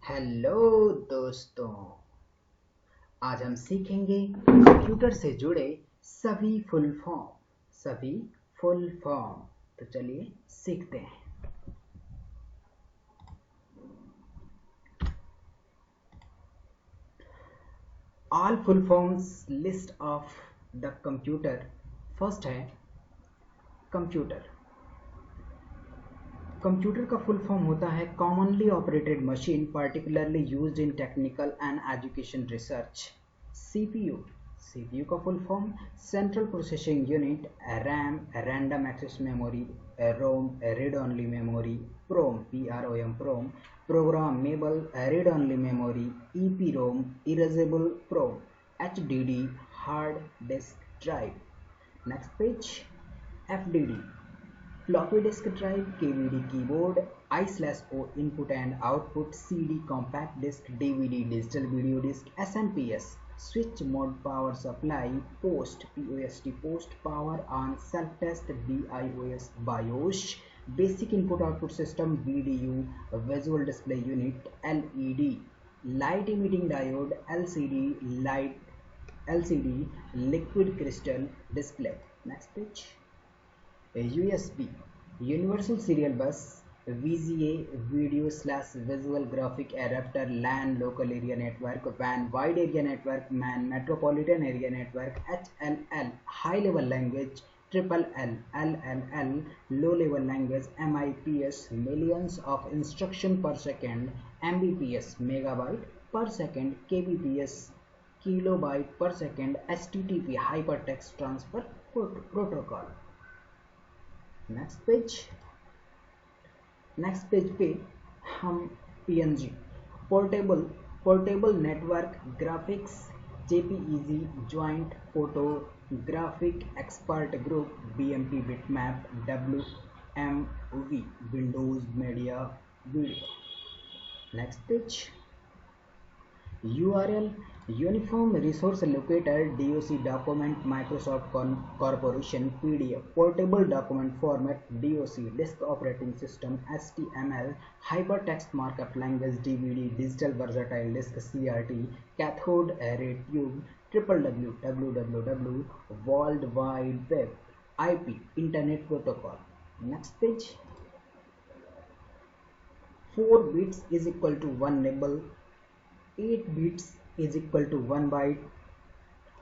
Hello दोस्तों, आज हम सीखेंगे कंप्यूटर से जुड़े सभी फुल फॉर्म। तो चलिए सीखते हैं। All full forms list of the computer. First है कंप्यूटर। कंप्यूटर का फुल फॉर्म होता है commonly operated machine, particularly used in technical and education research. CPU. CPU का full form central processing unit, RAM random access memory, ROM read only memory, PROM PROM PROM programmable read only memory, EPROM erasable PROM, HDD hard disk drive. Next page FDD floppy disk drive, KBD keyboard, I/O input and output, CD compact disc, DVD digital video disc, SMPS switch mode power supply, post post power on self test, BIOS basic input output system, VDU visual display unit, LED light emitting diode, LCD liquid crystal display. Next page USB Universal Serial Bus, VGA Video/Visual Graphic Adapter, LAN Local Area Network, WAN Wide Area Network, MAN Metropolitan Area Network, HLL High Level Language, LLL Low Level Language, MIPS Millions of Instruction per Second, Mbps Mega Byte Per Second, Kbps Kilo Byte Per Second, HTTP Hypertext Transfer Protocol. Next page पे हम PNG portable network graphics, JPEG joint photographic expert group, BMP bitmap, WMV Windows media video. Next page URL Uniform Resource Locator, DOC document, Microsoft Corporation, PDF portable document format, DOC disk operating system, HTML hypertext markup language, DVD digital versatile disk, CRT cathode array tube, www world wide web, IP internet protocol. Next page 4 bits is equal to 1 nibble, 8 bits is equal to 1 byte,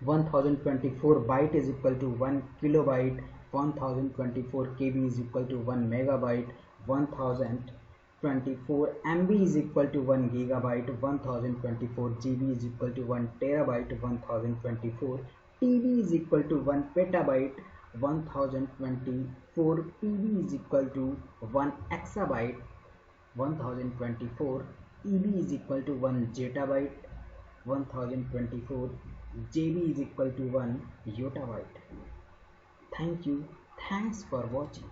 1024 byte is equal to 1 kilobyte, 1024 KB is equal to 1 megabyte, 1024 MB is equal to 1 gigabyte, 1024 GB is equal to 1 terabyte, 1024 TB is equal to 1 petabyte, 1024 PB is equal to 1 exabyte, 1024 EB is equal to 1 zettabyte, 1024 JB is equal to 1 yottabyte. Thank you. Thanks for watching.